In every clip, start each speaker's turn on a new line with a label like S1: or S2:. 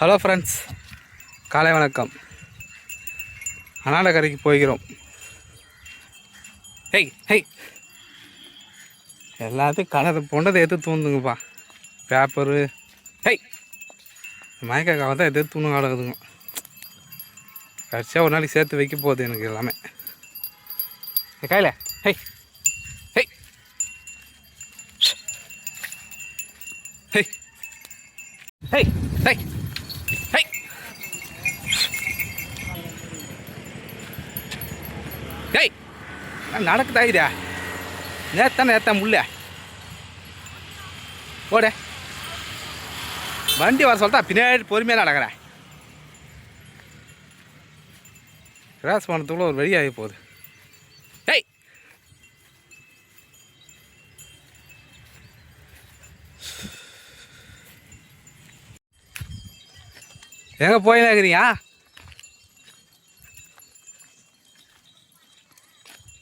S1: Hello friends, காலை வணக்கம். அனாலக்கரைக்கு போய்கிறோம். Hey hey, எல்லாத்தையும் கலரை பொண்டதை எடுத்து தூண்டுங்கப்பா. பேப்பரு ஹெய் மயக்காவை தான் எடுத்து தூணு கிடக்குதுங்க. கடைசியாக ஒரு நாளைக்கு சேர்த்து வைக்க போகுது எனக்கு எல்லாமே. கையில் hey hey hey hey hey hey hey நடக்குதா இதா? நேற்று முள்ள ஓட வண்டி வர சொல்லிட்டா பின்னாடி பொறுமையாக நடக்கிறேன். கிராஸ் பண்ணத்துக்குள்ள ஒரு வழி ஆகி போகுது. ஹெய் எங்கே போயினா இருக்கிறீங்க?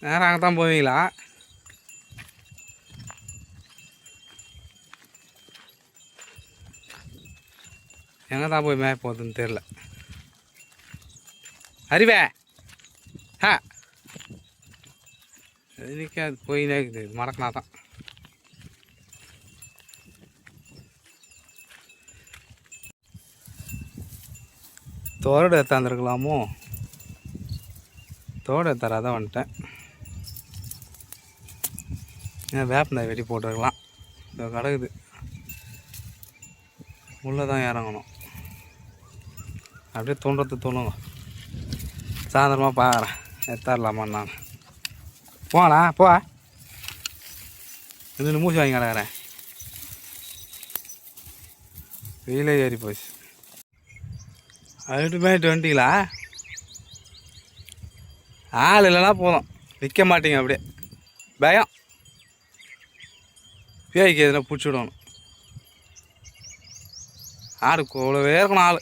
S1: நேரம் அங்கே தான் போவீங்களா? எங்கே தான் போய் மேய போகுதுன்னு தெரில. அறிவே இன்னைக்கு அது போயினே இருக்குது. மடக்கினா தான் தோடு எடுத்தாந்துருக்கலாமோ? தோடு எடுத்தாராதான் வந்துட்டேன். ஏன் வேப்பந்தாய் வெட்டி போட்டுருக்கலாம். இதோ கிடக்குது, உள்ளே தான் இறங்கணும். அப்படியே தோணுங்க. சாயந்தரமாக பார்க்குறேன் எடுத்தாரலாமான்னு. நான் போனா போ, இன்னும் மூச்சு வாங்கி கிடக்குறேன். வெயிலே ஏறி போச்சு. அதுட்டு மேட்டு வந்துட்டீங்களா? ஆள் இல்லைன்னா போதும், நிற்க மாட்டீங்க. அப்படியே பயம், பேய்க்கு எதுனா பிடிச்சி விடணும். ஆடு கூடவே இருக்கணும் ஆள்.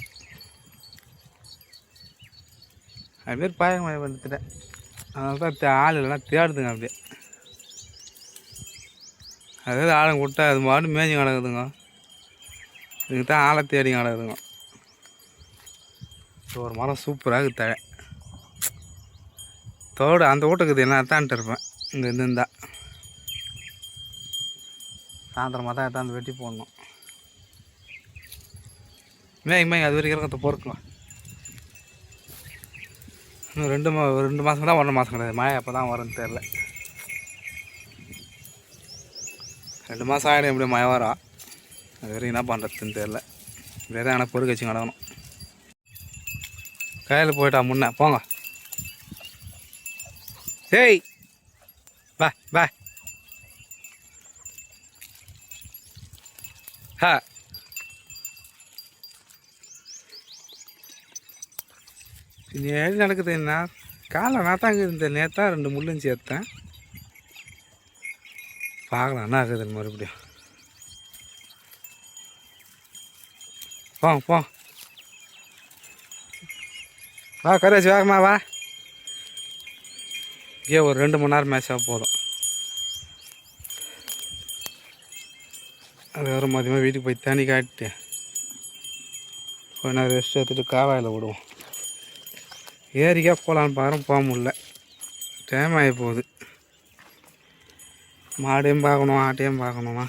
S1: அதுமாரி பாய மழை வந்துட்டேன். அதனால தான் ஆள் இல்லைன்னா தேடுதுங்க. அப்படியே அதாவது ஆளுங்க விட்டா அது மாட்டு மேய்ஞ்சி கிடக்குதுங்க. இதுக்கு தான் ஆளை தேடி கிடக்குதுங்க. ஒரு மரம் சூப்பராக இருக்குது. தழை தோடு அந்த வீட்டுக்குது என்ன எத்தான்ட்டு இருப்பேன். இங்கே இருந்தா சாயந்தரமாக தான் எத்தாந்து வெட்டி போடணும். மேய்ங்க அது வரைக்கும் இருக்கிறத பொறுக்கலாம். இன்னும் 2 மாதம் தான், 1 மாதம் கிடையாது. மழை எப்போ தான் வரும்னு தெரில. 2 மாதம் ஆகிடும் எப்படியும் மழை வரும். அது வரைக்கும் என்ன பண்ணுறதுன்னு தெரில. இப்படியே தான் எனக்கு பொறுக்க வச்சு கிடக்கணும். கையில் போயிட்டா முன்னே போங்க. ஏய் பா பா ஹா ஏழு நடக்குது. என்ன காலை நாத்தாங்க இந்த நேற்றா 2 முள்ளும் சேர்த்தேன். பார்க்கலாம் என்ன ஆகுதுன்னு மறுபடியும். போ வா கரேஷ், வேகமா வா. ஒரு 2 மணி நேரம் மேட்சாக போதும். அது வரும் மதியமாக வீட்டுக்கு போய் தண்ணி காட்டிட்டு கொஞ்ச நேரம் ரெஸ்ட் எடுத்துகிட்டு காவாயில் விடுவோம். ஏரிக்கா போகலான்னு பாருங்க, போக முடியல. டைம் ஆகி போகுது. மாடையும் பார்க்கணும், ஆட்டையும் பார்க்கணுமா,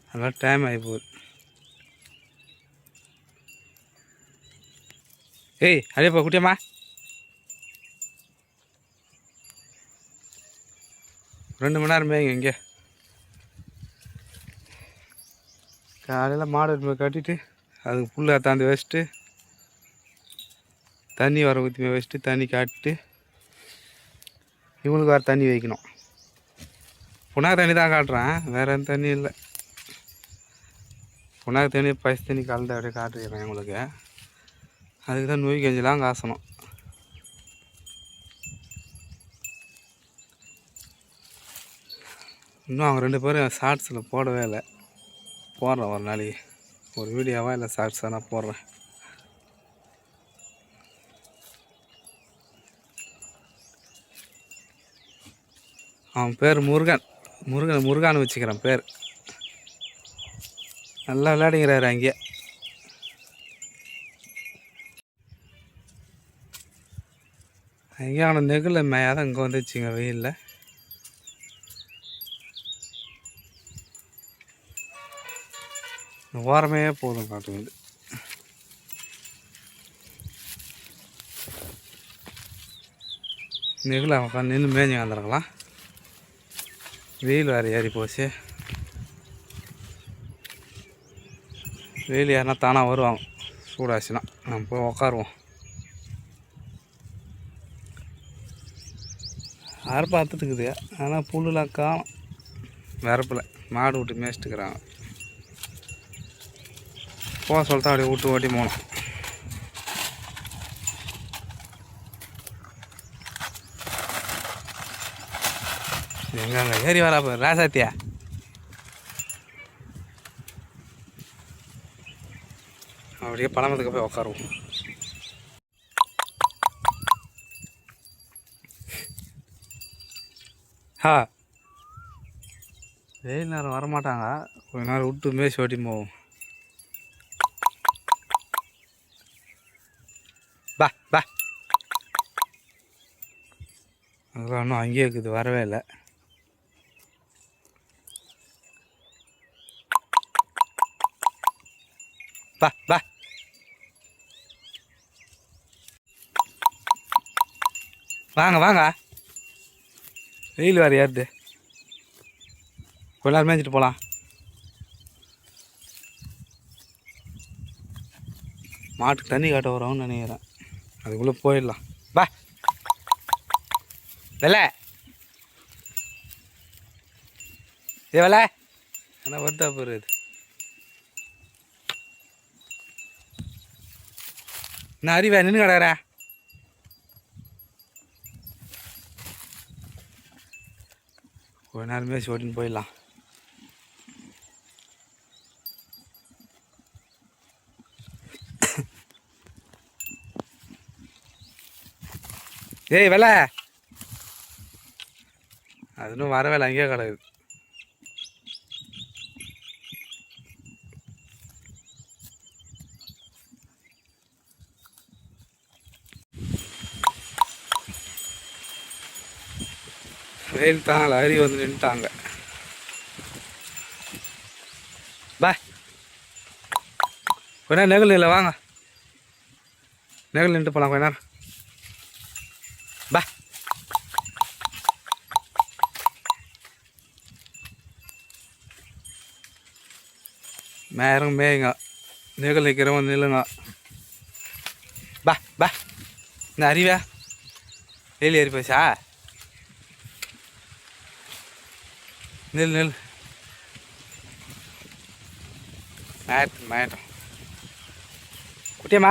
S1: அதெல்லாம் டைம் ஆகி போகுது. ஏய் அடியப்பா குட்டியம்மா, ரெண்டு மணி நேரம் மேய்ங்க. இங்கே காலையில் மாடு போய் கட்டிட்டு அதுக்கு புல்லை தாண்டி வச்சுட்டு தண்ணி வர ஊற்றி வச்சுட்டு தண்ணி காட்டிட்டு இவங்களுக்கு வேறு தண்ணி வைக்கணும். புண்ணாக்கு தண்ணி தான் காட்டுறேன், வேறு எந்த தண்ணி இல்லை. புண்ணாக்கு தண்ணி பசு தண்ணி கலந்து அப்படியே காட்டுக்கிறேன் இவங்களுக்கு. அதுக்கு தான் நோய் கஞ்சிலாம் காசணும். இன்னும் அவங்க 2 பேரும் ஷார்ட்ஸில் போடவே இல்லை. போடுறேன் ஒரு நாளைக்கு ஒரு வீடியோவாக, இல்லை ஷார்ட்ஸாக நான் போடுறேன். அவன் பேர் முருகான்னு வச்சுக்கிறேன் பேர். நல்லா விளையாடிங்கிறாரு அங்கேயே. எங்கேயும் அவனை நெகில் மேயாதான் இங்கே வந்துச்சுங்க வெயிலில். ஓரமே போதும் காட்டுது. நெகில் அவன் நின்று மேய்ஞ்சி வந்துருக்கலாம். வெயில் வேறு ஏறி போச்சு. வெயில் யாருன்னா தானாக வருவாங்க. சூடாச்சுன்னா நம்ம போய் உக்காருவோம். யாரும் பார்த்துட்டுக்குது. ஆனால் புல்லுலாம் காணும். வரப்பில் மாடு விட்டு மேய்ச்சிட்டுக்கிறாங்க. போக சொல்லிட்டு அப்படியே விட்டு ஓட்டி போகணும். எங்க ஏறி வரா போய் ராசாத்தியா அப்படியே பழமத்துக்கு போய் உக்காருவோம். வெயில் நேரம் வரமாட்டாங்க. கொஞ்ச நேரம் விட்டு மேய்ச்சி ஓட்டி போவோம். பா பா அதெல்லாம் இன்னும் அங்கேயே இருக்குது, வரவே இல்லை. பா பா வாங்க வாங்க. வெயில் வேறு ஏறுது. கொஞ்ச நேரம் மேய்ச்சிட்டு போகலாம். மாட்டுக்கு தண்ணி காட்ட வரோம்னு நினைக்கிறேன். அதுக்குள்ளே போயிடலாம். பா வெலை ஏ வெலை என்ன வருதா போகிறது. நான் அறிவா நின்று கிடக்குறேன். கொஞ்ச நேரம் மேய்ச்சி ஓட்டின்னு போயிடலாம். ஏய் வெலை அது இன்னும் வரவே இல்லை, அங்கேயே கிடக்குது. வெயில் தாங்கல, அரி வந்து நின்றுட்டாங்க. பா கொஞ்ச நேரம் நெகில் இல்லை, வாங்க நெகில் நின்றுட்டு போகலாம் கொஞ்ச நேரம். பா மேயங்க மேயுங்க, நெகில் நிற்கிறவங்க நில்லுங்க. பா பா இந்த அறிவா வெயில் ஏறி போச்சா. நெல் நெல் மேட்டம் மேட்டம் குட்டியம்மா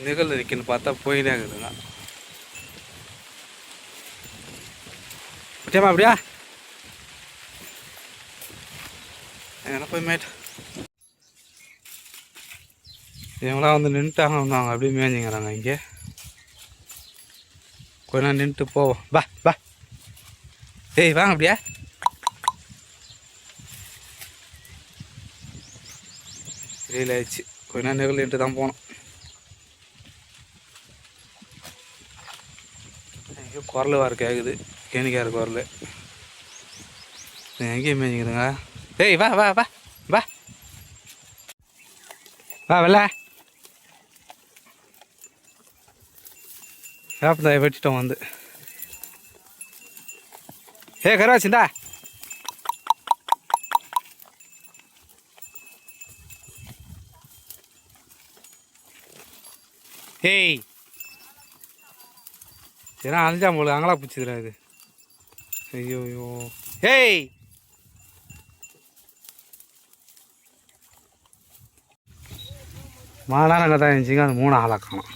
S1: நிகழ் இருக்குன்னு பார்த்தா போயினே இருக்குதுங்க. குட்டியம்மா அப்படியா எங்கன்னா போய் மேட்டம். இவங்களாம் வந்து நின்றுட்டாங்க, அவங்க அப்படியே மேய்ஞ்சிங்கிறாங்க. இங்கே கொஞ்ச நேரம் நின்றுட்டு போவோம். பா பா ஏய் வாங்க அப்படியா. வெயில் ஆயிடுச்சு, கொஞ்ச நேரம் நெகில் நின்றுட்டு தான் போனோம். எங்கேயும் குரல் வேறு கேட்குது, கேணிக்கார குரல். எங்கேயும் மேய்ஞ்சிக்குதுங்க. ஏய் வா வா வா வா வா வெள்ள. வேப்பந்தாயை வெட்டிட்டோம் வந்து. ஏ கருவாச்சிந்தா ஏய் ஏன்னா அஞ்சாம் போல அங்கலா பிடிச்சிக்கிறா இது. ஐயோ ஐயோ ஏய் மாடான அங்கே தான் இருந்துச்சிங்க, அது 3 ஆளாக காணும்.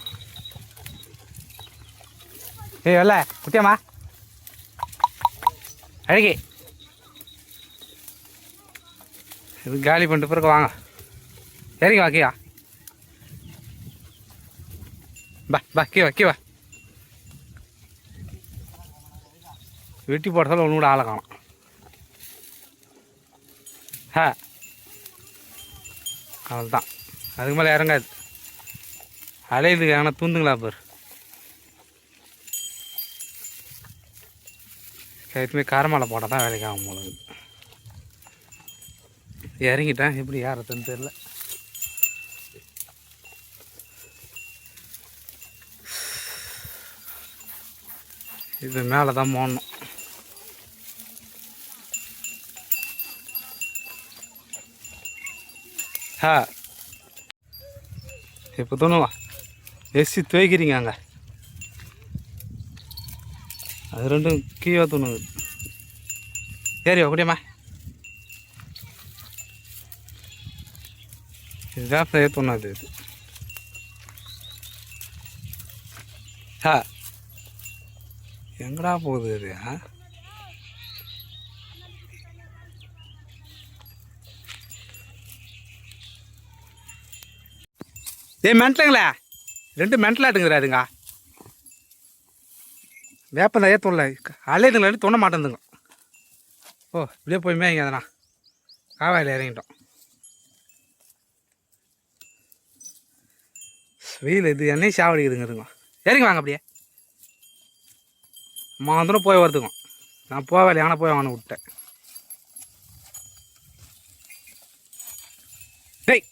S1: ஏய் வரல குட்டியம்மா அழகி இது காலி பண்ணிட்டு பிறகு வாங்க இறங்கி வா கீவா. பா பா கீவா கீவா. வெட்டி போடுறதால ஒன்று கூட ஆளை காணும். அவ்வளோதான், அதுக்கு மேலே இறங்காது. அலையுதுக்கு ஆனால் தூந்துங்களா பாரு. எதுவுமே காரமாலை போட்டால் தான் வேலைக்கு ஆகும் போல. இறங்கிட்டேன், எப்படி ஏறதுன்னு தெரியல. இது மேலே தான் போடணும். இப்போ தோணுவா எஸ்சி துவைக்கிறீங்க அங்கே, அது ரெண்டும் கீழே தோணுது. சரி அப்படியம்மா, இதுதான் தோணாது இது. எங்கடா போகுது இது? மென்டலுங்களா, 2 மென்டலாட்டுங்கிறா அதுங்க. வேப்பந்தான் ஏற்றும்ல, அலையுதுங்களா தோண மாட்டேங்குதுங்க. ஓ இப்படியே போய் மேய்ங்க. அதனா காவாயில் இறங்கிட்டோம். வெயில் இது என்னையும் சாவடிக்குதுங்க. இறங்கி வாங்க அப்படியே. அம்மா வந்துடும் போய் வருதுங்க. நான் போவேன், ஆனால் போய் வாங்க விட்டேன். டேய்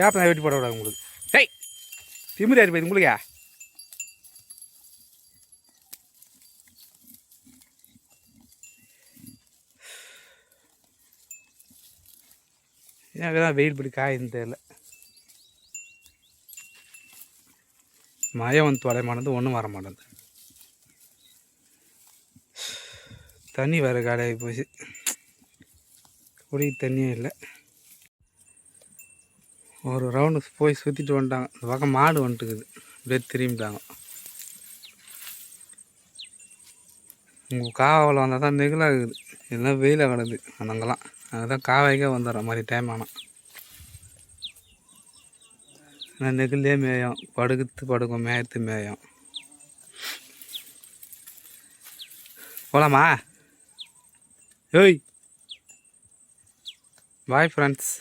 S1: வேப்பனை வெட்டி போட விடாது உங்களுக்கு. டேய் திமிரி ஆறி போயிது உங்களுக்கு. எனக்கு தான் வெயில் பிடி காயின்னு தெரியல. மழை வந்து தொலை மாட்டேது, ஒன்றும் வர மாட்டேது. தண்ணி வேறு காலையாகி போச்சு, குடி தண்ணியும் இல்லை. ஒரு ரவுண்டு போய் சுற்றிட்டு வந்துட்டாங்க. இந்த பக்கம் மாடு வந்துட்டுக்குது, அப்படியே திரும்பிட்டாங்க. உங்கள் காவாவில் வந்தால் தான் நெகிலாகுது, எல்லாம் வெயிலாக கிடது அங்கெல்லாம். அதுதான் காவாய்க்கே வந்துடுற மாதிரி டைம் ஆனால். ஆனால் நெகிலே மேயும், படுக்கும், மேயத்து மேயும். போகலாமா? ஏய் பாய் ஃப்ரெண்ட்ஸ்.